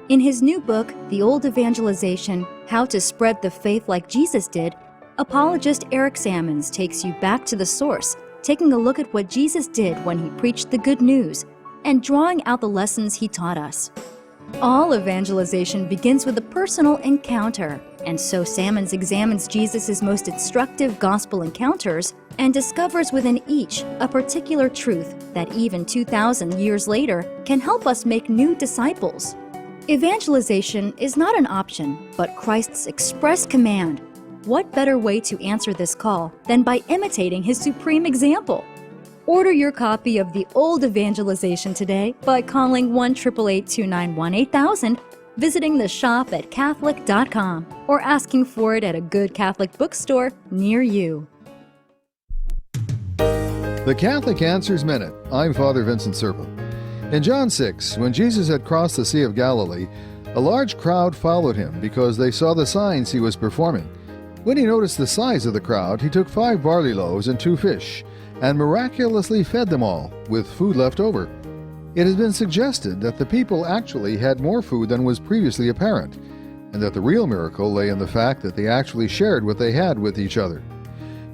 In his new book, The Old Evangelization, How to Spread the Faith Like Jesus Did, apologist Eric Sammons takes you back to the source, taking a look at what Jesus did when he preached the good news, and drawing out the lessons he taught us. All evangelization begins with a personal encounter, and so Sammons examines Jesus' most instructive gospel encounters and discovers within each a particular truth that even 2,000 years later can help us make new disciples. Evangelization is not an option, but Christ's express command. What better way to answer this call than by imitating his supreme example? Order your copy of The Old Evangelization today by calling 1-888-291-8000, visiting the shop at Catholic.com, or asking for it at a good Catholic bookstore near you. The Catholic Answers Minute. I'm Father Vincent Serpa. In John 6, when Jesus had crossed the Sea of Galilee, a large crowd followed him because they saw the signs he was performing. When he noticed the size of the crowd, he took 5 barley loaves and 2 fish, and miraculously fed them all, with food left over. It has been suggested that the people actually had more food than was previously apparent, and that the real miracle lay in the fact that they actually shared what they had with each other.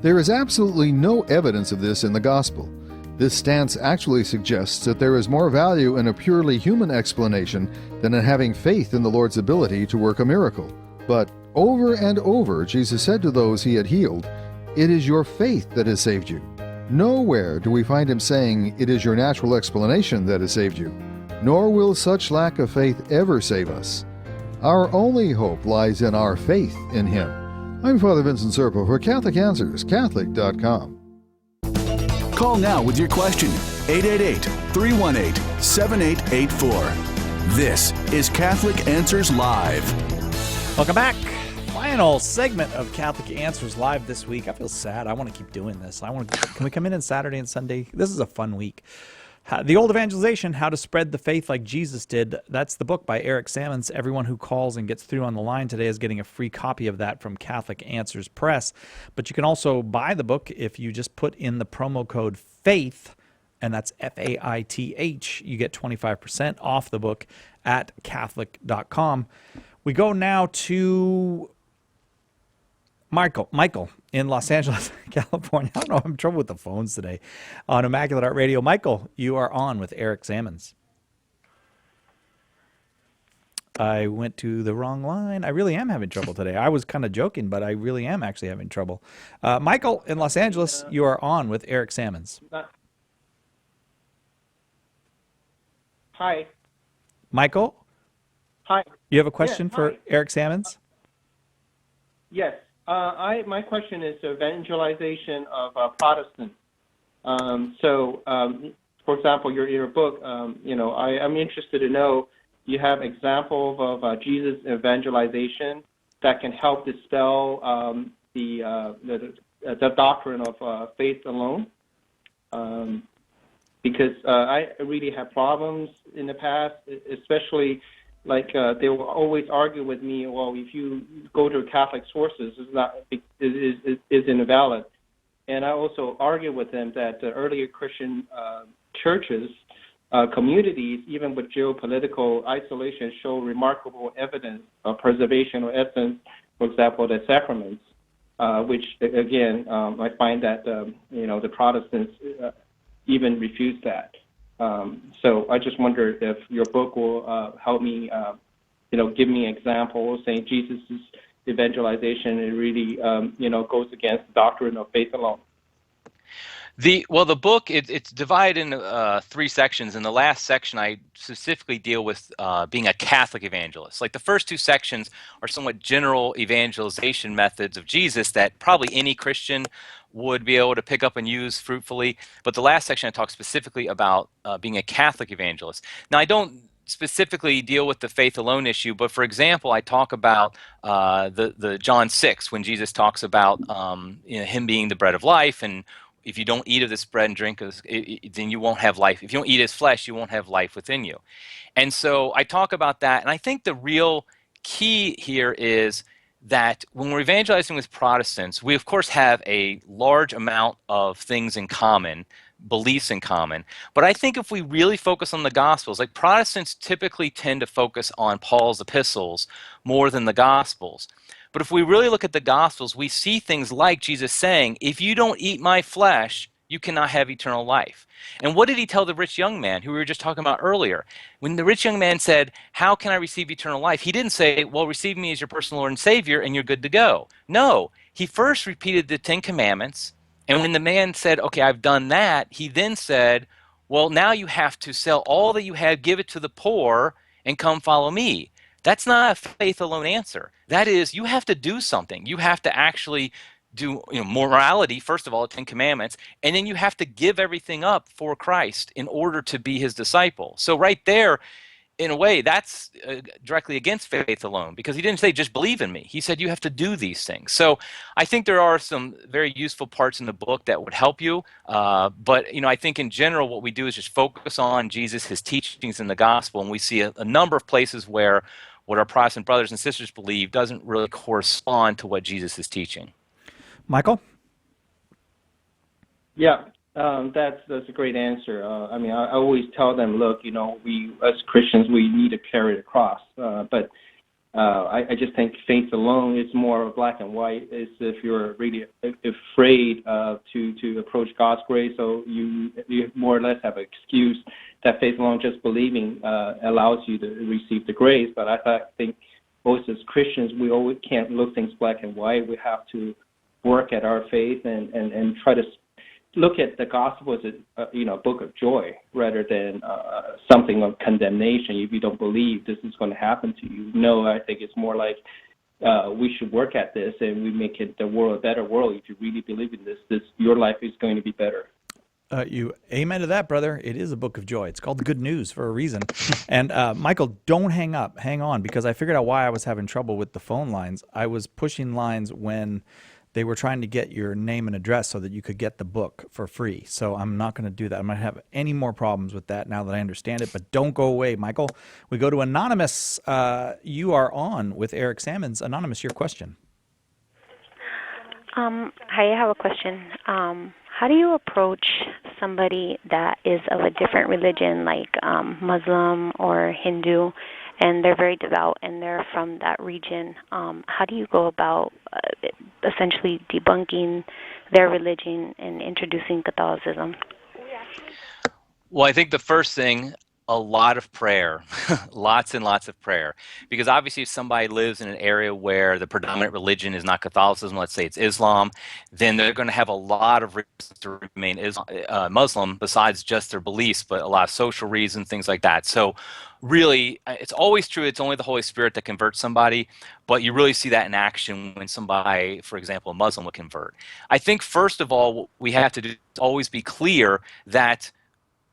There is absolutely no evidence of this in the Gospel. This stance actually suggests that there is more value in a purely human explanation than in having faith in the Lord's ability to work a miracle. But over and over, Jesus said to those he had healed, "It is your faith that has saved you." Nowhere do we find him saying, "It is your natural explanation that has saved you." Nor will such lack of faith ever save us. Our only hope lies in our faith in him. I'm Father Vincent Serpa for Catholic Answers, Catholic.com. Call now with your question. 888-318-7884. This is Catholic Answers Live. Welcome back. Final segment of Catholic Answers Live this week. I feel sad. I want to keep doing this. Can we come in on Saturday and Sunday? This is a fun week. The Old Evangelization, How to Spread the Faith Like Jesus Did. That's the book by Eric Sammons. Everyone who calls and gets through on the line today is getting a free copy of that from Catholic Answers Press. But you can also buy the book if you just put in the promo code FAITH, and that's FAITH. You get 25% off the book at Catholic.com. We go now to Michael in Los Angeles, California. I don't know, I'm in trouble with the phones today on Immaculate Art Radio. Michael, you are on with Eric Sammons. I went to the wrong line. I really am having trouble today. I was kind of joking, but I really am actually having trouble. Michael in Los Angeles, you are on with Eric Sammons. Hi. Michael? Hi. You have a question Yes, for hi. Eric Sammons? Yes. My question is evangelization of Protestants. For example, your book, I'm interested to know, you have examples of Jesus evangelization that can help dispel the doctrine of faith alone. Because I really have problems in the past, especially they will always argue with me, well, if you go to Catholic sources, is invalid. And I also argue with them that the earlier Christian churches, communities, even with geopolitical isolation, show remarkable evidence of preservation or essence, for example, the sacraments, which, again, I find that, the Protestants even refuse that. So I just wonder if your book will help me, give me examples saying Jesus' evangelization really, goes against the doctrine of faith alone. The book, it's divided into 3 sections. In the last section, I specifically deal with being a Catholic evangelist. Like the first 2 sections are somewhat general evangelization methods of Jesus that probably any Christian would be able to pick up and use fruitfully. But the last section, I talk specifically about being a Catholic evangelist. Now, I don't specifically deal with the faith alone issue, but for example, I talk about the John 6, when Jesus talks about him being the bread of life, and if you don't eat of this bread and drink of then you won't have life. If you don't eat his flesh, you won't have life within you. And so I talk about that, and I think the real key here is that when we're evangelizing with Protestants, we of course have a large amount of things in common, beliefs in common. But I think if we really focus on the Gospels, like Protestants typically tend to focus on Paul's epistles more than the Gospels. But if we really look at the Gospels, we see things like Jesus saying, if you don't eat my flesh, you cannot have eternal life. And what did he tell the rich young man who we were just talking about earlier? When the rich young man said, how can I receive eternal life? He didn't say, well, receive me as your personal Lord and Savior and you're good to go. No, he first repeated the 10 Commandments. And when the man said, okay, I've done that, he then said, well, now you have to sell all that you have, give it to the poor, and come follow me. That's not a faith alone answer. That is, you have to do something. You have to actually do morality, first of all, the 10 Commandments, and then you have to give everything up for Christ in order to be his disciple. So right there, in a way, that's directly against faith alone, because he didn't say just believe in me. He said you have to do these things. So I think there are some very useful parts in the book that would help you. But I think in general what we do is just focus on Jesus, his teachings in the gospel, and we see a number of places where what our Protestant brothers and sisters believe doesn't really correspond to what Jesus is teaching. Michael? Yeah, that's a great answer. I always tell them, look, we as Christians, we need to carry the cross. But I just think faith alone is more black and white. Is if you're really afraid to approach God's grace, so you more or less have an excuse that faith alone, just believing, allows you to receive the grace. But I think most as Christians, we always can't look things black and white. We have to work at our faith and try to look at the gospel as a book of joy rather than something of condemnation. If you don't believe this is going to happen to you, no, I think it's more like we should work at this and we make it the world a better world. If you really believe in this, your life is going to be better. You amen to that, brother. It is a book of joy. It's called The Good News for a reason. And Michael, don't hang up. Hang on, because I figured out why I was having trouble with the phone lines. I was pushing lines when they were trying to get your name and address so that you could get the book for free. So I'm not going to do that. I'm going to have any more problems with that now that I understand it. But don't go away, Michael. We go to Anonymous. You are on with Eric Sammons. Anonymous, your question. Hi, I have a question. How do you approach somebody that is of a different religion, like Muslim or Hindu, and they're very devout and they're from that region? How do you go about essentially debunking their religion and introducing Catholicism? Well, I think the first thing, a lot of prayer, lots and lots of prayer. Because obviously if somebody lives in an area where the predominant religion is not Catholicism, let's say it's Islam, then they're going to have a lot of reasons to remain Muslim besides just their beliefs, but a lot of social reasons, things like that. So really, it's always true, it's only the Holy Spirit that converts somebody, but you really see that in action when somebody, for example, a Muslim will convert. I think first of all, what we have to do is always be clear that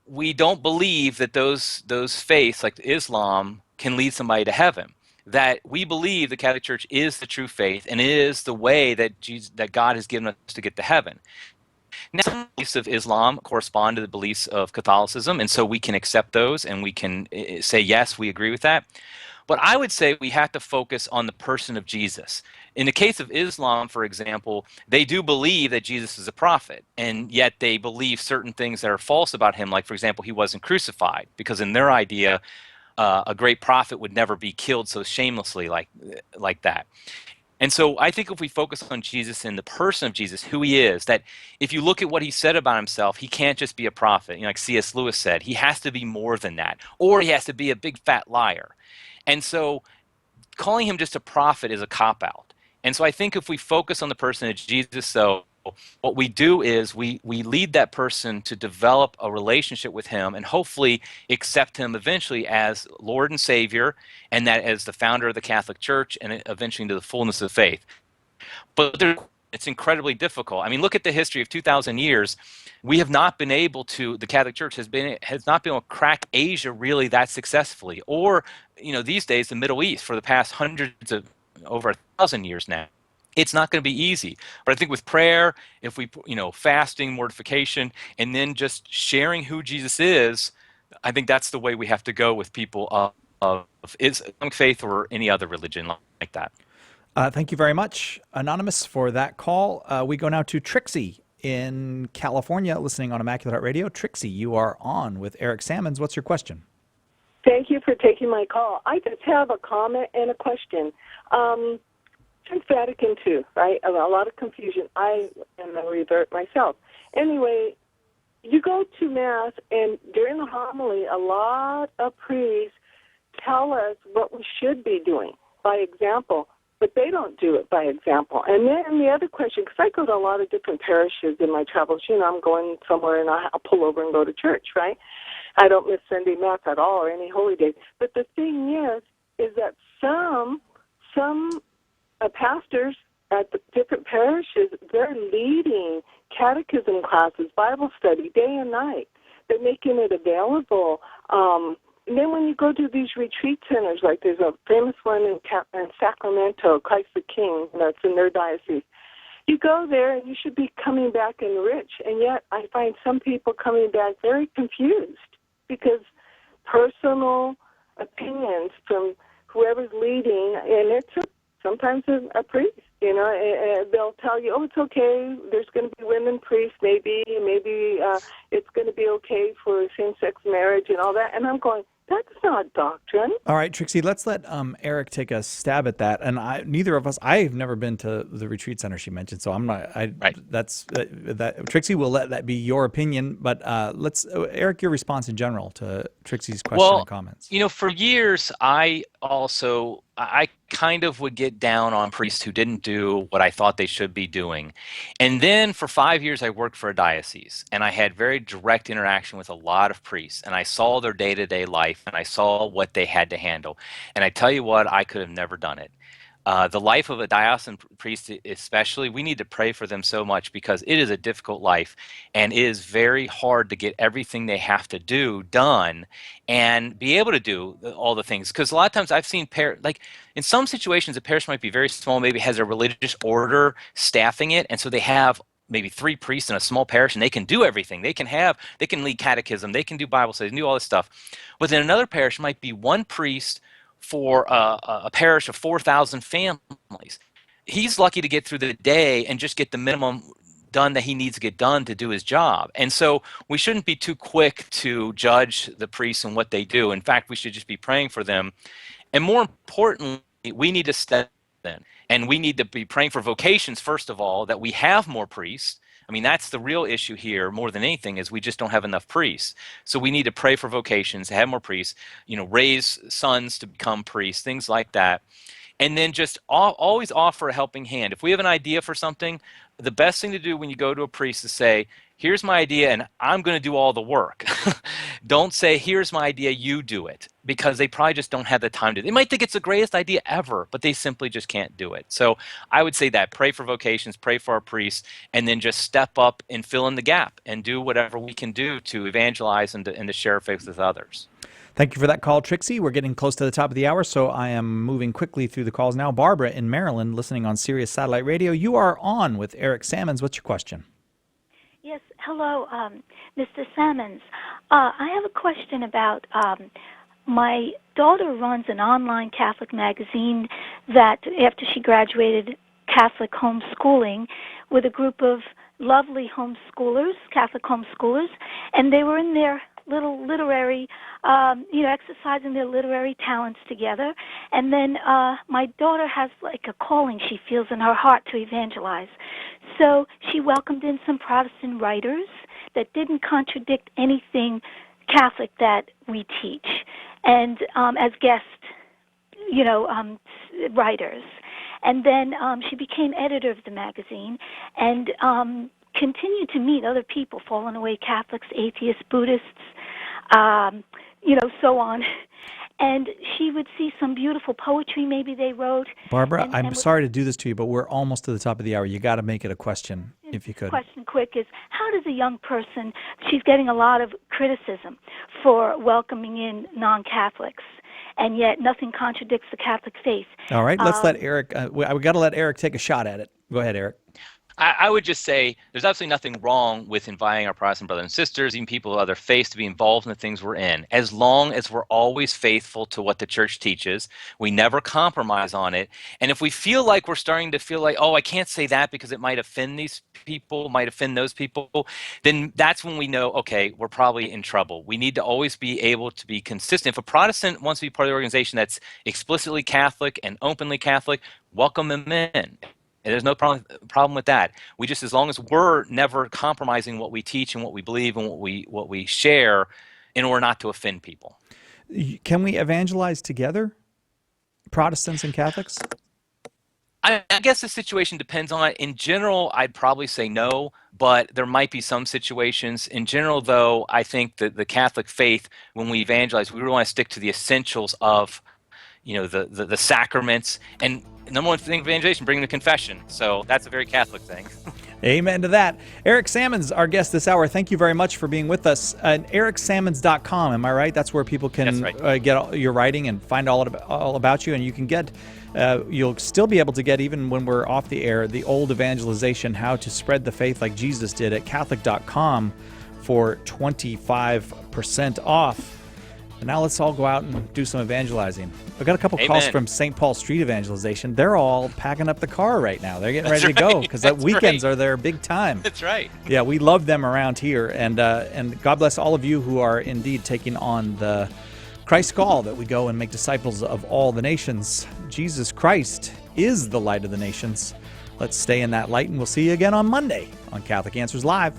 we don't believe that those faiths like Islam can lead somebody to heaven. That we believe the Catholic Church is the true faith and is the way that God has given us to get to heaven. Now, some beliefs of Islam correspond to the beliefs of Catholicism, and so we can accept those and we can say, yes, we agree with that. But I would say we have to focus on the person of Jesus. In the case of Islam, for example, they do believe that Jesus is a prophet, and yet they believe certain things that are false about him, like, for example, he wasn't crucified, because in their idea, a great prophet would never be killed so shamelessly like that. And so I think if we focus on Jesus and the person of Jesus, who he is, that if you look at what he said about himself, he can't just be a prophet. You know, like C.S. Lewis said, he has to be more than that, or he has to be a big fat liar. And so calling him just a prophet is a cop-out. And so I think if we focus on the person of Jesus, so what we do is we lead that person to develop a relationship with him and hopefully accept him eventually as Lord and Savior, and that as the founder of the Catholic Church, and eventually into the fullness of faith. But it's incredibly difficult. I mean, look at the history of 2,000 years. We have not been able to, the Catholic Church has not been able to crack Asia really that successfully, or, you know, these days the Middle East for the past hundreds of, over 1,000 years now. It's not going to be easy. But I think with prayer, if we, fasting, mortification, and then just sharing who Jesus is, I think that's the way we have to go with people of Islamic faith or any other religion like that. Thank you very much, Anonymous, for that call. We go now to Trixie in California, listening on Immaculate Heart Radio. Trixie, you are on with Eric Sammons. What's your question? Thank you for taking my call. I just have a comment and a question. Since Vatican II, right, a lot of confusion. I am a revert myself. Anyway, you go to Mass, and during the homily, a lot of priests tell us what we should be doing by example, but they don't do it by example. And then the other question, because I go to a lot of different parishes in my travels, I'm going somewhere and I'll pull over and go to church, right? I don't miss Sunday Mass at all or any holy day. But the thing is that some pastors at the different parishes, they're leading catechism classes, Bible study, day and night. They're making it available. And then when you go to these retreat centers, like there's a famous one in Sacramento, Christ the King, that's in their diocese. You go there and you should be coming back enriched, and yet I find some people coming back very confused because personal opinions from whoever's leading, and it's sometimes a priest, they'll tell you, oh, it's okay, there's going to be women priests, maybe it's going to be okay for same-sex marriage and all that. And I'm going, that's not doctrine. All right, Trixie, let's let Eric take a stab at that. And neither of us, I've never been to the retreat center she mentioned, so I'm not. Right. That Trixie, will let that be your opinion. But let's, Eric, your response in general to Trixie's question and comments. For years, I kind of would get down on priests who didn't do what I thought they should be doing. And then for 5 years, I worked for a diocese, and I had very direct interaction with a lot of priests, and I saw their day-to-day life, and I saw what they had to handle. And I tell you what, I could have never done it. The life of a diocesan priest especially, we need to pray for them so much because it is a difficult life and it is very hard to get everything they have to do done and be able to do all the things. Because a lot of times I've seen like in some situations a parish might be very small, maybe has a religious order staffing it, and so they have maybe 3 priests in a small parish and they can do everything. They can lead catechism, they can do Bible studies, do all this stuff. But then another parish might be 1 priest for a parish of 4,000 families. He's lucky to get through the day and just get the minimum done that he needs to get done to do his job. And so we shouldn't be too quick to judge the priests and what they do. In fact, we should just be praying for them. And more importantly, we need to step in. And we need to be praying for vocations, first of all, that we have more priests. I mean, that's the real issue here more than anything is we just don't have enough priests. So we need to pray for vocations, have more priests, raise sons to become priests, things like that. And then just always offer a helping hand. If we have an idea for something, the best thing to do when you go to a priest is say, here's my idea and I'm going to do all the work. Don't say, here's my idea, you do it. Because they probably just don't have the time to. They might think it's the greatest idea ever, but they simply just can't do it. So I would say that, pray for vocations, pray for our priests, and then just step up and fill in the gap and do whatever we can do to evangelize and to share faith with others. Thank you for that call, Trixie. We're getting close to the top of the hour, so I am moving quickly through the calls now. Barbara in Maryland, listening on Sirius Satellite Radio. You are on with Eric Sammons. What's your question? Yes, hello, Mr. Sammons. I have a question about my daughter runs an online Catholic magazine that after she graduated Catholic homeschooling with a group of lovely homeschoolers, Catholic homeschoolers, and they were in their little literary, exercising their literary talents together. And then my daughter has like a calling she feels in her heart to evangelize. So she welcomed in some Protestant writers that didn't contradict anything Catholic that we teach, and as guest, writers. And then she became editor of the magazine and continued to meet other people, fallen away Catholics, atheists, Buddhists, so on. And she would see some beautiful poetry maybe they wrote. Barbara, I'm sorry to do this to you, but we're almost to the top of the hour. You got to make it a question, if you could. Question quick is, how does a young person, she's getting a lot of criticism for welcoming in non-Catholics, and yet nothing contradicts the Catholic faith. All right, let's let Eric, we got to let Eric take a shot at it. Go ahead, Eric. I would just say there's absolutely nothing wrong with inviting our Protestant brothers and sisters, even people of other faiths, to be involved in the things we're in, as long as we're always faithful to what the church teaches. We never compromise on it. And if we feel like we're starting to feel like, oh, I can't say that because it might offend these people, might offend those people, then that's when we know, okay, we're probably in trouble. We need to always be able to be consistent. If a Protestant wants to be part of the organization that's explicitly Catholic and openly Catholic, welcome them in. And there's no problem with that. We just, as long as we're never compromising what we teach and what we believe and what we share, in order not to offend people. Can we evangelize together, Protestants and Catholics? I guess the situation depends on it. In general, I'd probably say no, but there might be some situations. In general, though, I think that the Catholic faith, when we evangelize, we really want to stick to the essentials of, the sacraments. And number one thing of evangelization, bring the confession. So that's a very Catholic thing. Amen to that. Eric Sammons, our guest this hour. Thank you very much for being with us. EricSammons.com, am I right? That's where people can get your writing and find all about you. And you can get, you'll still be able to get, even when we're off the air, the old evangelization, How to Spread the Faith Like Jesus Did, at Catholic.com for 25% off. And now let's all go out and do some evangelizing. I've got a couple calls from St. Paul Street Evangelization. They're all packing up the car right now. They're getting ready to go because that weekends are their big time. That's right. Yeah, we love them around here. And God bless all of you who are indeed taking on the Christ call that we go and make disciples of all the nations. Jesus Christ is the light of the nations. Let's stay in that light, and we'll see you again on Monday on Catholic Answers Live.